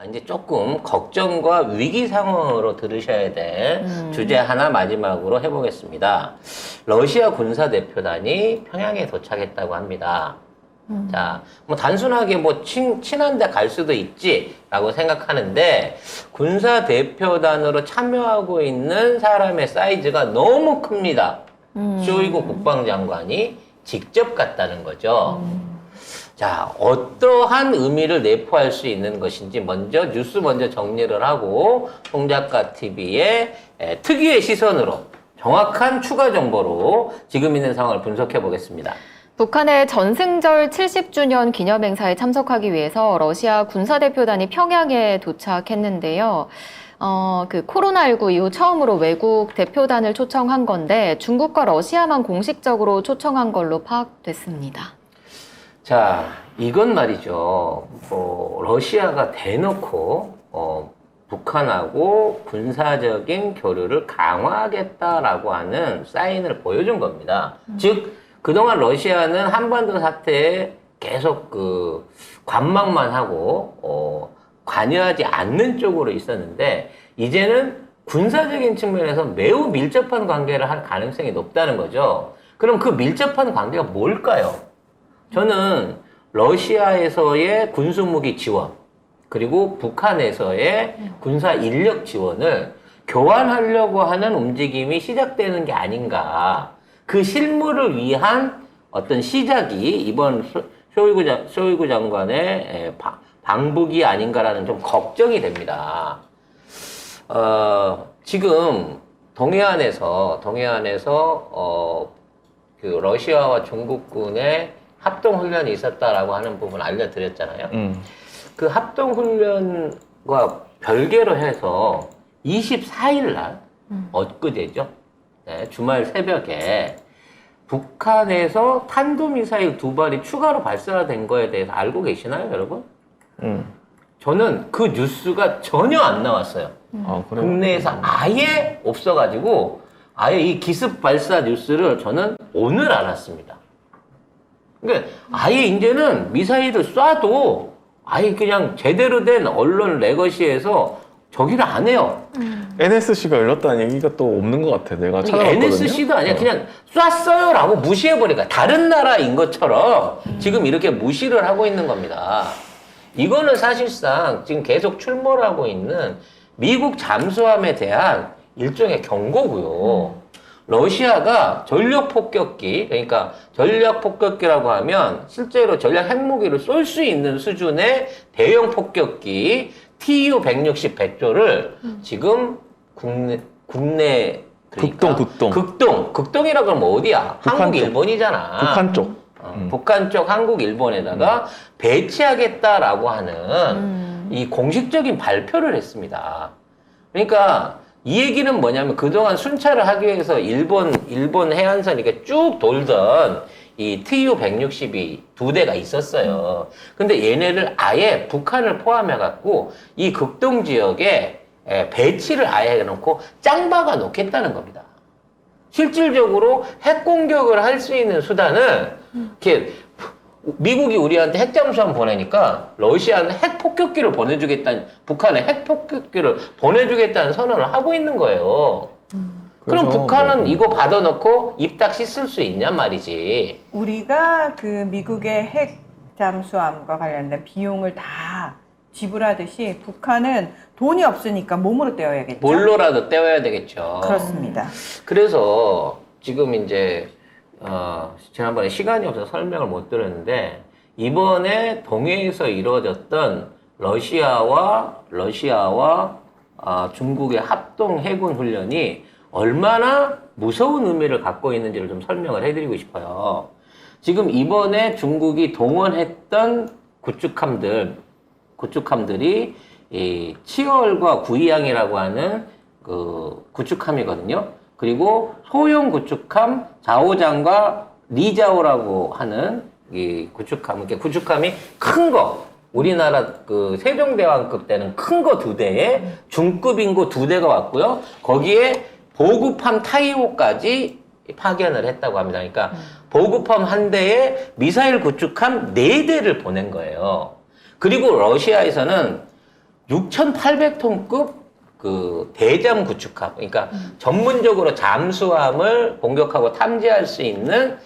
이제 조금 걱정과 위기 상황으로 들으셔야 될 주제 하나 마지막으로 해보겠습니다. 러시아 군사대표단이 평양에 도착했다고 합니다. 자, 뭐 단순하게 뭐 친한데 갈 수도 있지라고 생각하는데 군사대표단으로 참여하고 있는 사람의 사이즈가 너무 큽니다. 쇼이구 국방장관이 직접 갔다는 거죠. 자, 어떠한 의미를 내포할 수 있는 것인지 뉴스 먼저 정리를 하고 송작가 TV의 특유의 시선으로 정확한 추가 정보로 지금 있는 상황을 분석해 보겠습니다. 북한의 전승절 70주년 기념행사에 참석하기 위해서 러시아 군사대표단이 평양에 도착했는데요. 그 코로나19 이후 처음으로 외국 대표단을 초청한 건데 중국과 러시아만 공식적으로 초청한 걸로 파악됐습니다. 자, 이건 말이죠. 러시아가 대놓고 북한하고 군사적인 교류를 강화하겠다라고 하는 사인을 보여준 겁니다. 즉, 그동안 러시아는 한반도 사태에 계속 관망만 하고 관여하지 않는 쪽으로 있었는데 이제는 군사적인 측면에서 매우 밀접한 관계를 할 가능성이 높다는 거죠. 그럼 그 밀접한 관계가 뭘까요? 저는 러시아에서의 군수무기 지원, 그리고 북한에서의 군사 인력 지원을 교환하려고 하는 움직임이 시작되는 게 아닌가. 그 실무를 위한 어떤 시작이 이번 쇼이구 장관의 방북이 아닌가라는 좀 걱정이 됩니다. 지금 동해안에서 그 러시아와 중국군의 합동훈련이 있었다라고 하는 부분 알려드렸잖아요. 그 합동훈련과 별개로 해서 24일 날, 엊그제죠. 네, 주말 새벽에 북한에서 탄도미사일 2발이 추가로 발사된 거에 대해서 알고 계시나요, 여러분? 저는 그 뉴스가 전혀 안 나왔어요. 국내에서 아예 없어가지고 아예 이 기습 발사 뉴스를 저는 오늘 알았습니다. 그러니까 아예 이제는 미사일을 쏴도 아예 그냥 제대로 된 언론 레거시에서 저기를 안 해요. NSC가 열렸다는 얘기가 또 없는 것 같아. 내가 찾아봤거든요. NSC도 아니야. 그냥 쐈어요라고 무시해버리니까 다른 나라인 것처럼 지금 이렇게 무시를 하고 있는 겁니다. 이거는 사실상 지금 계속 출몰 하고 있는 미국 잠수함에 대한 일종의 경고고요. 러시아가 전력 폭격기, 그러니까 전략 폭격기라고 하면 실제로 전략 핵무기를 쏠 수 있는 수준의 대형 폭격기 TU-160 100조를 지금 국내 그러니까 극동이라고 하면 어디야? 한국, 일본이잖아. 북한 쪽. 북한 쪽, 한국, 일본에다가 배치하겠다라고 하는 이 공식적인 발표를 했습니다. 그러니까 이 얘기는 뭐냐면 그동안 순찰을 하기 위해서 일본 해안선 이렇게 쭉 돌던 이 TU-160이 2대가 있었어요. 근데 얘네를 아예 북한을 포함해갖고 이 극동 지역에 배치를 아예 해놓고 짱 박아 놓겠다는 겁니다. 실질적으로 핵 공격을 할 수 있는 수단은 이렇게 미국이 우리한테 핵잠수함 보내니까 러시아는 핵 폭격기를 보내주겠다는, 북한에 핵 폭격기를 보내주겠다는 선언을 하고 있는 거예요. 그럼 북한은 이거 받아놓고 입 딱 씻을 수 있냔 말이지. 우리가 그 미국의 핵 잠수함과 관련된 비용을 다 지불하듯이 북한은 돈이 없으니까 몸으로 떼어야겠죠. 뭘로라도 떼어야 되겠죠. 그렇습니다. 그래서 지금 이제 지난번에 시간이 없어서 설명을 못 드렸는데 이번에 동해에서 이루어졌던 러시아와 중국의 합동 해군 훈련이 얼마나 무서운 의미를 갖고 있는지를 좀 설명을 해드리고 싶어요. 지금 이번에 중국이 동원했던 구축함들이 이 치얼과 구이양이라고 하는 그 구축함이거든요. 그리고 소형 구축함 자오장과 리자오라고 하는 이 구축함이 큰 거, 우리나라 그 세종대왕급 때는 큰 거 2대에 중급인 거 2대가 왔고요. 거기에 보급함 타이오까지 파견을 했다고 합니다. 그러니까 보급함 1대에 미사일 구축함 4대를 보낸 거예요. 그리고 러시아에서는 6,800톤급 그 대잠 구축함, 그러니까 전문적으로 잠수함을 공격하고 탐지할 수 있는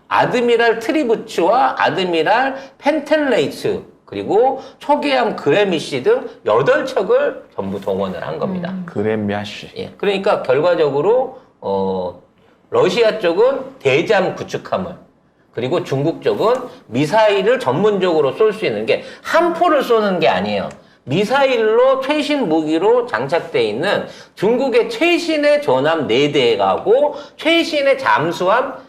아드미랄 트리부츠와 아드미랄 펜텔레이츠 그리고 초계함 그레미시 등 8척을 전부 동원을 한 겁니다. 그레미아쉬. 예, 그러니까 결과적으로 러시아 쪽은 대잠 구축함을 그리고 중국 쪽은 미사일을 전문적으로 쏠 수 있는 게 한 포를 쏘는 게 아니에요. 미사일로 최신 무기로 장착되어 있는 중국의 최신의 전함 4대하고 최신의 잠수함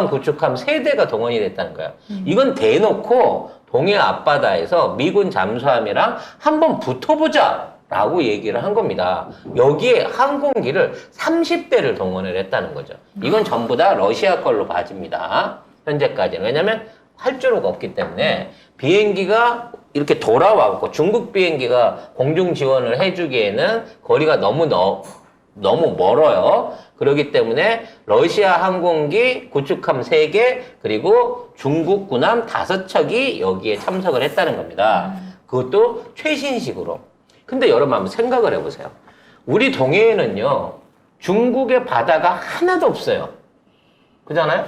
구축함 3대가 동원이 됐다는 거예요. 이건 대놓고 동해 앞바다에서 미군 잠수함이랑 한번 붙어보자 라고 얘기를 한 겁니다. 여기에 항공기를 30대를 동원을 했다는 거죠. 이건 전부 다 러시아 걸로 봐집니다. 현재까지는. 왜냐면 할 줄은 없기 때문에 비행기가 이렇게 돌아와고 중국 비행기가 공중 지원을 해주기에는 거리가 너무 멀어요. 그렇기 때문에 러시아 항공기 구축함 3개 그리고 중국 군함 5척이 여기에 참석을 했다는 겁니다. 그것도 최신식으로. 근데 여러분 한번 생각을 해보세요. 우리 동해에는요 중국의 바다가 하나도 없어요. 그잖아요?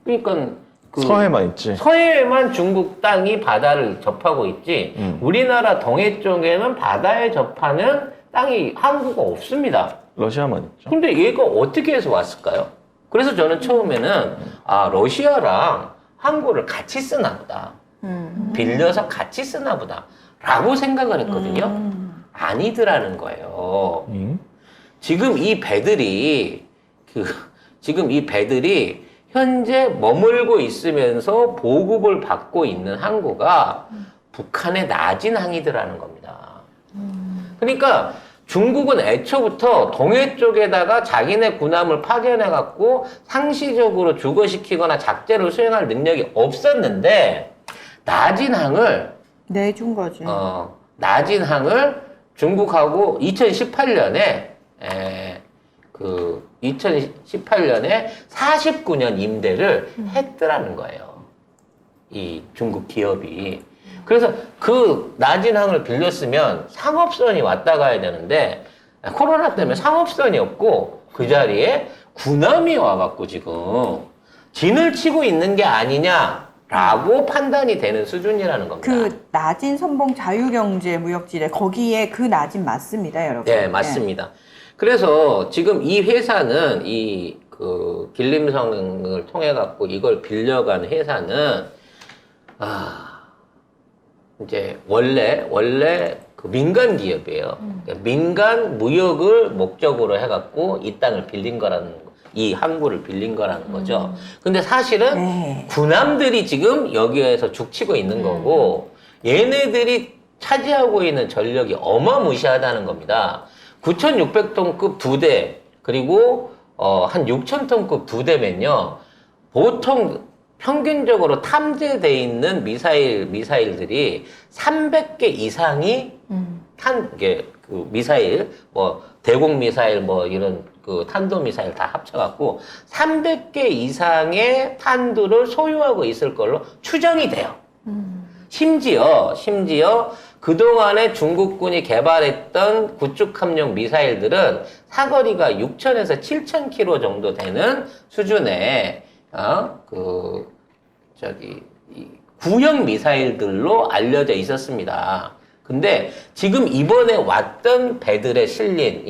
그러니까 서해만 있지. 서해에만 중국 땅이 바다를 접하고 있지 우리나라 동해 쪽에는 바다에 접하는 땅이 항구가 없습니다. 러시아만 있죠. 근데 얘가 어떻게 해서 왔을까요? 그래서 저는 처음에는 러시아랑 항구를 같이 쓰나 보다. 빌려서 같이 쓰나 보다. 라고 생각을 했거든요. 아니더라는 거예요. 지금 이 배들이 현재 머물고 있으면서 보급을 받고 있는 항구가 북한의 낮은 항이더라는 겁니다. 그러니까 중국은 애초부터 동해 쪽에다가 자기네 군함을 파견해갖고 상시적으로 주거시키거나 작전을 수행할 능력이 없었는데 낮은 항을 내준 거지. 낮은 항을 중국하고 2018년에 49년 임대를 했더라는 거예요. 이 중국 기업이. 그래서 그 낮은 항을 빌렸으면 상업선이 왔다 가야 되는데 코로나 때문에 상업선이 없고 그 자리에 군함이 와갖고 지금 진을 치고 있는 게 아니냐라고 판단이 되는 수준이라는 겁니다. 그 낮은 선봉 자유경제 무역지대 거기에 그 낮은 맞습니다, 여러분. 네, 맞습니다. 그래서 지금 이 회사는 길림성을 통해 갖고 이걸 빌려간 회사는 이제 원래 그 민간 기업이에요. 그러니까 민간 무역을 목적으로 해 갖고 이 땅을 빌린 이 항구를 빌린 거라는 거죠. 근데 사실은 네. 군함들이 지금 여기에서 죽치고 있는 거고 얘네들이 차지하고 있는 전력이 어마무시하다는 겁니다. 9,600톤급 2대 그리고 한 6,000톤급 2대면요 보통 평균적으로 탐지되어 있는 미사일들이 300개 이상이 미사일 대공 미사일 이런 탄도 미사일 다 합쳐갖고 300개 이상의 탄두를 소유하고 있을 걸로 추정이 돼요. 심지어 그동안에 중국군이 개발했던 구축함용 미사일들은 사거리가 6,000에서 7,000km 정도 되는 수준의 구형 미사일들로 알려져 있었습니다. 근데 지금 이번에 왔던 배들에 실린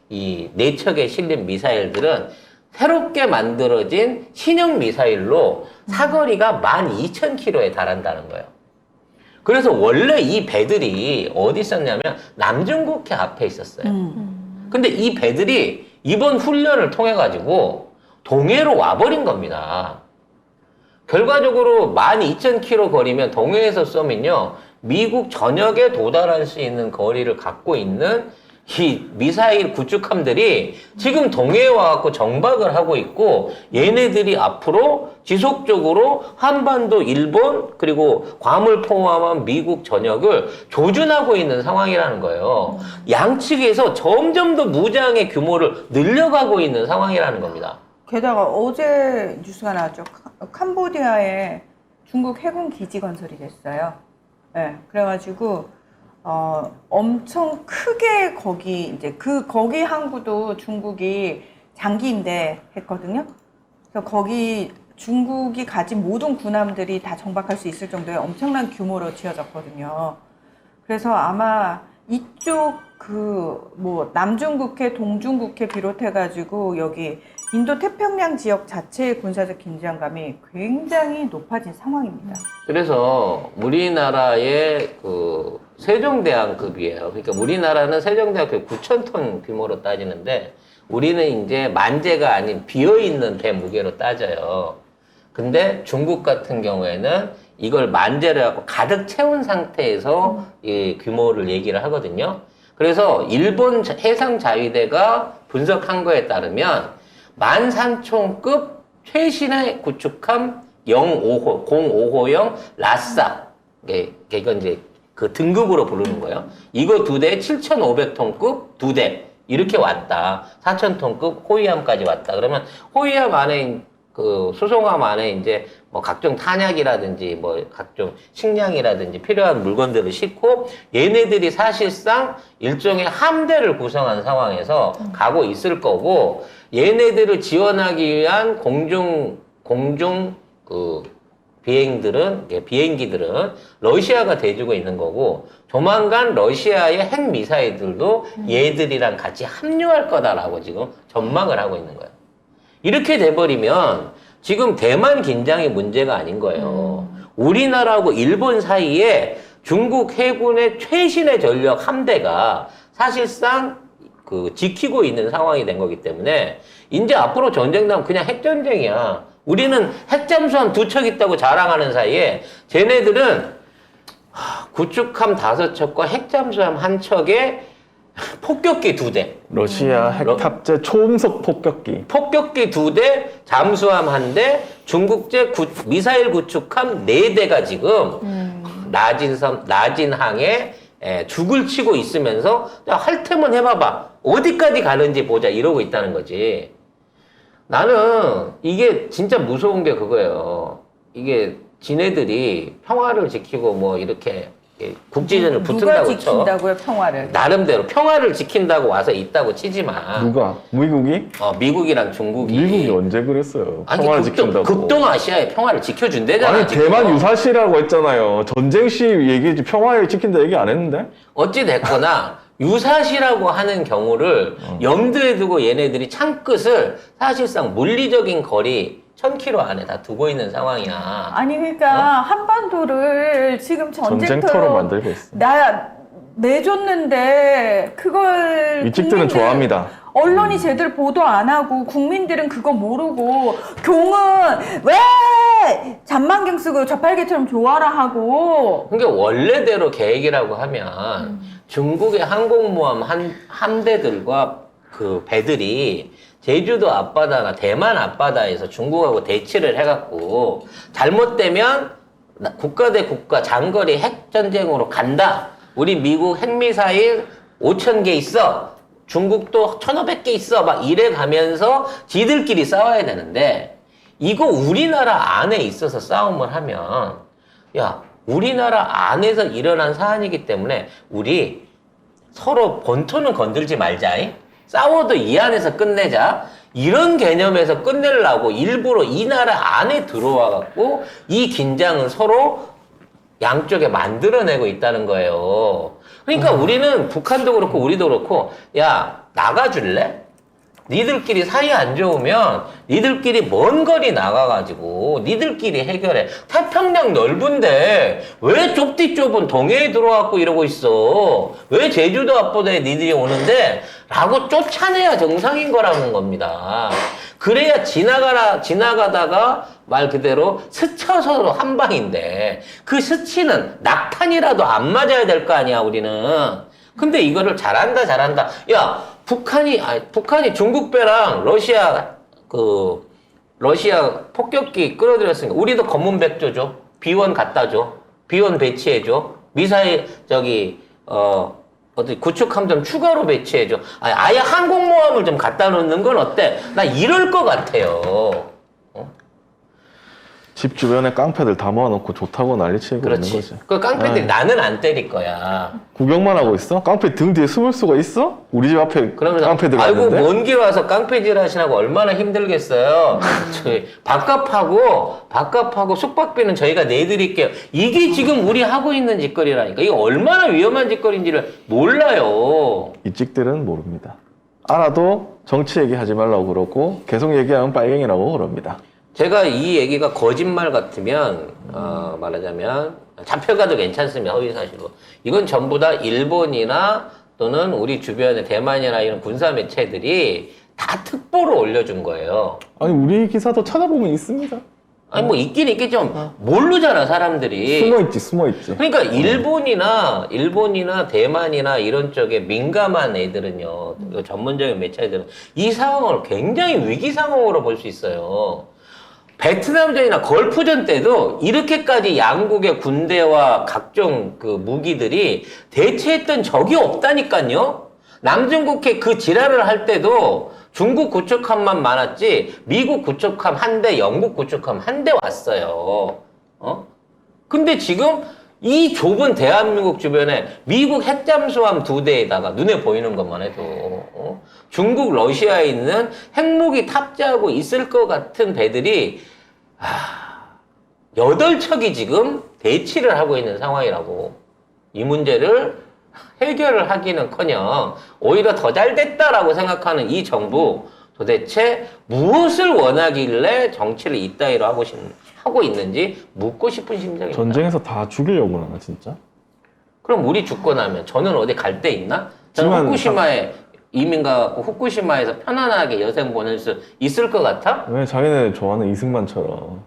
이 4척에 실린 미사일들은 새롭게 만들어진 신형 미사일로 사거리가 12,000km에 달한다는 거예요. 그래서 원래 이 배들이 어디 있었냐면 남중국해 앞에 있었어요. 근데 이 배들이 이번 훈련을 통해 가지고 동해로 와버린 겁니다. 결과적으로 12,000km 거리면 동해에서 쏘면요 미국 전역에 도달할 수 있는 거리를 갖고 있는 이 미사일 구축함들이 지금 동해에 와갖고 정박을 하고 있고 얘네들이 앞으로 지속적으로 한반도, 일본 그리고 괌을 포함한 미국 전역을 조준하고 있는 상황이라는 거예요. 양측에서 점점 더 무장의 규모를 늘려가고 있는 상황이라는 겁니다. 게다가 어제 뉴스가 나왔죠. 캄보디아에 중국 해군 기지 건설이 됐어요. 네, 그래가지고 엄청 크게 거기 항구도 중국이 장기 임대했거든요. 그래서 거기 중국이 가진 모든 군함들이 다 정박할 수 있을 정도의 엄청난 규모로 지어졌거든요. 그래서 아마 이쪽 남중국해, 동중국해 비롯해가지고 여기 인도 태평양 지역 자체의 군사적 긴장감이 굉장히 높아진 상황입니다. 그래서 우리나라의 그 세종대왕급이에요. 그러니까 우리나라는 세종대왕급 9,000톤 규모로 따지는데 우리는 이제 만재가 아닌 비어있는 배 무게로 따져요. 근데 중국 같은 경우에는 이걸 만재를 하고 가득 채운 상태에서 이 규모를 얘기를 하거든요. 그래서 일본 해상자위대가 분석한 거에 따르면 13,000급 최신의 구축함 05호형 라싸. 이건 이제 그 등급으로 부르는 거예요. 이거 2대에 7,500톤급 2대. 이렇게 왔다. 4,000톤급 호위함까지 왔다. 그러면 호위함 안에 그 수송함 안에 이제 뭐 각종 탄약이라든지 뭐 각종 식량이라든지 필요한 물건들을 싣고 얘네들이 사실상 일종의 함대를 구성한 상황에서 가고 있을 거고 얘네들을 지원하기 위한 공중 그 비행기들은 러시아가 대주고 있는 거고 조만간 러시아의 핵 미사일들도 얘들이랑 같이 합류할 거다라고 지금 전망을 하고 있는 거예요. 이렇게 돼버리면 지금 대만 긴장이 문제가 아닌 거예요. 우리나라하고 일본 사이에 중국 해군의 최신의 전력 함대가 사실상 그 지키고 있는 상황이 된 거기 때문에 이제 앞으로 전쟁 나면 그냥 핵전쟁이야. 우리는 핵잠수함 2척 있다고 자랑하는 사이에 쟤네들은 구축함 5척과 핵잠수함 1척에 폭격기 2대. 러시아 핵탑재 초음속 폭격기. 폭격기 2대, 잠수함 1대, 중국제 미사일 구축함 4대가 지금 나진항에 죽을 치고 있으면서 할 테면 해봐봐. 어디까지 가는지 보자. 이러고 있다는 거지. 나는 이게 진짜 무서운 게 그거예요. 이게 지네들이 평화를 지키고 뭐 이렇게 국지전을 붙은다고 누가 지킨다고요, 평화를? 나름대로 평화를 지킨다고 와서 있다고 치지만 누가? 미국이? 미국이랑 중국이 미국이 언제 그랬어요? 아니, 평화를 지킨다고. 극동아시아의 평화를 지켜준대잖아. 아니 지금. 대만 유사시라고 했잖아요. 전쟁 시 얘기지 평화를 지킨다 얘기 안 했는데? 어찌 됐거나 유사시라고 하는 경우를 염두에 두고 얘네들이 창끝을 사실상 물리적인 거리 1,000km 안에 다 두고 있는 상황이야. 아니 그러니까 한반도를 지금 전쟁터로 만들고 있어. 내줬는데 그걸 위직들은 좋아합니다. 언론이 제대로 보도 안 하고 국민들은 그거 모르고 경은 왜 잔망경 쓰고 저팔계처럼 좋아라 하고. 그러니까 원래대로 계획이라고 하면 중국의 항공모함 함대들과 그 배들이 제주도 앞바다나 대만 앞바다에서 중국하고 대치를 해갖고 잘못되면 국가 대 국가 장거리 핵전쟁으로 간다. 우리 미국 핵미사일 5,000개 있어. 중국도 1,500개 있어. 막 이래 가면서 지들끼리 싸워야 되는데 이거 우리나라 안에 있어서 싸움을 하면 야 우리나라 안에서 일어난 사안이기 때문에 우리 서로 본토는 건들지 말자잉. 싸워도 이 안에서 끝내자. 이런 개념에서 끝내려고 일부러 이 나라 안에 들어와갖고 이 긴장을 서로 양쪽에 만들어내고 있다는 거예요. 그러니까 우리는 북한도 그렇고 우리도 그렇고 야 나가줄래? 니들끼리 사이 안 좋으면 니들끼리 먼 거리 나가가지고 니들끼리 해결해. 태평양 넓은데 왜 좁디 좁은 동해에 들어와갖고 이러고 있어. 왜 제주도 앞바다에 니들이 오는데 라고 쫓아내야 정상인 거라는 겁니다. 그래야 지나가다가 말 그대로 스쳐서 한 방인데 그 스치는 낙탄이라도 안 맞아야 될 거 아니야 우리는. 근데 이거를 잘한다. 야 북한이 중국 배랑 러시아 폭격기 끌어들였으니까 우리도 검은 백조 줘. 비원 갖다 줘. 비원 배치해 줘. 미사일 어디 구축함 좀 추가로 배치해 줘. 아예 항공모함을 좀 갖다 놓는 건 어때? 나 이럴 것 같아요. 집 주변에 깡패들 다 모아놓고 좋다고 난리치고 있는 그렇지. 거지. 그 깡패들이 아. 나는 안 때릴 거야. 구경만 하고 있어? 깡패 등 뒤에 숨을 수가 있어? 우리 집 앞에 그러면서 깡패들 아이고 있는데? 먼 길 와서 깡패질 하시라고 얼마나 힘들겠어요. 저희 밥값하고 숙박비는 저희가 내드릴게요. 이게 지금 우리 하고 있는 짓거리라니까. 이게 얼마나 위험한 짓거리인지를 몰라요. 이 찍들은 모릅니다. 알아도 정치 얘기하지 말라고 그러고 계속 얘기하면 빨갱이라고 그럽니다. 제가 이 얘기가 거짓말 같으면 말하자면 잡혀가도 괜찮습니다. 허위사실로. 이건 전부 다 일본이나 또는 우리 주변의 대만이나 이런 군사 매체들이 다 특보로 올려준 거예요. 아니 우리 기사도 찾아보면 있습니다. 아니 뭐 있긴 있겠지만 모르잖아 사람들이. 숨어있지. 그러니까 일본이나 대만이나 이런 쪽에 민감한 애들은요, 그 전문적인 매체들은 이 상황을 굉장히 위기 상황으로 볼 수 있어요. 베트남전이나 걸프전 때도 이렇게까지 양국의 군대와 각종 그 무기들이 대체했던 적이 없다니까요. 남중국해 그 지랄을 할 때도 중국 구축함만 많았지 미국 구축함 한 대, 영국 구축함 한 대 왔어요. 근데 지금 이 좁은 대한민국 주변에 미국 핵잠수함 2대에다가 눈에 보이는 것만 해도 중국, 러시아에 있는 핵무기 탑재하고 있을 것 같은 배들이 8척이 지금 대치를 하고 있는 상황이라고. 이 문제를 해결을 하기는커녕 오히려 더 잘 됐다라고 생각하는 이 정부, 도대체 무엇을 원하길래 정치를 이따위로 하고 있는지 묻고 싶은 심정입니다. 전쟁에서 다 죽이려고 하나 진짜? 그럼 우리 죽고 나면 저는 어디 갈 데 있나? 저는 하지만 후쿠시마에 이민 가고 후쿠시마에서 편안하게 여생 보낼 수 있을 것 같아? 왜 자기네 좋아하는 이승만처럼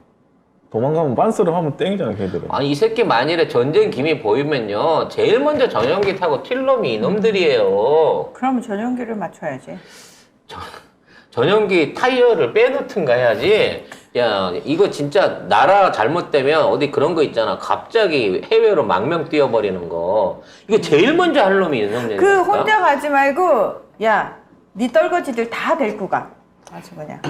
도망가면 빤스를 하면 땡이잖아 걔들은. 아니 이 새끼 만일에 전쟁 기미 보이면요 제일 먼저 전용기 타고 튈 놈이 이놈들이에요. 그러면 전용기를 맞춰야지. 전용기 타이어를 빼놓든가 해야지. 야 이거 진짜 나라 잘못되면 어디 그런 거 있잖아. 갑자기 해외로 망명 뛰어버리는 거. 이거 제일 먼저 할 놈이 이놈들이니까. 그 혼자 가지 말고 야, 네 떨거지들 다 데리고 가. 아주 그냥.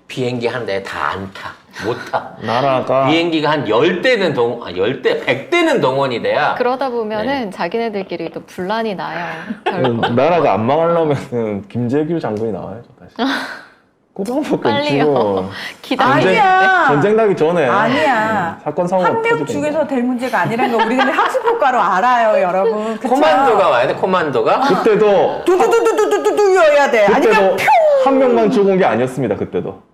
비행기 한 대에 다 안 타. 못 타. 나라가 비행기가 한 10대는 10대, 100대는 동원이 돼야. 그러다 보면은 자기네들끼리 또 분란이 나요. 결국. 나라가 안 망하려면 김재규 장군이 나와야죠 다시. 그 방법밖에 빨리요. 없지고. 기다리고 아니야. 전쟁 나기 전에 아니야. 사건 사고가 한 명 터지든가. 중에서 될 문제가 아니라는 거 우리 근데 학습효과로 알아요, 여러분. 그쵸? 코만도가 와야 돼, 코만도가. 그때도 두두두두두두두여야 돼. 아니면 그때도 한 명만 죽은 게 아니었습니다. 그때도.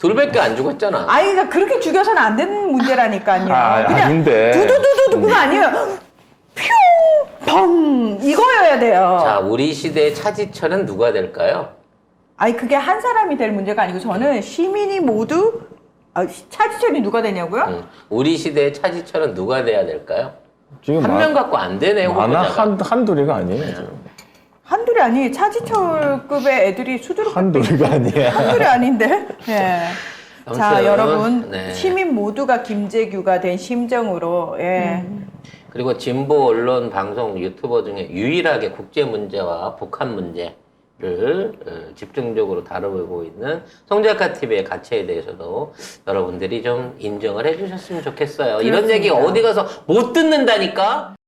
둘밖에 안 죽었잖아. 아니, 그러니까 그렇게 죽여서는 안 되는 문제라니까요. 그냥 아닌데. 두두두두두 그거 아니에요. 펑 이거여야 돼요. 자, 우리 시대의 차지철은 누가 될까요? 아니 그게 한 사람이 될 문제가 아니고 저는 시민이 모두 차지철이 누가 되냐고요? 우리 시대의 차지철은 누가 돼야 될까요? 지금 한 명 갖고 안 되네, 많아 후보자가. 한둘이가 아니에요. 지금. 한둘이 아니 차지철급의 애들이 수두룩 한둘이가 아니야. 한둘이 아닌데. 예. 자 아무튼, 여러분 네. 시민 모두가 김재규가 된 심정으로 예. 그리고 진보 언론, 방송, 유튜버 중에 유일하게 국제 문제와 북한 문제를 집중적으로 다루고 있는 송작가TV의 가치에 대해서도 여러분들이 좀 인정을 해주셨으면 좋겠어요. 이런 그렇습니다. 얘기 어디 가서 못 듣는다니까?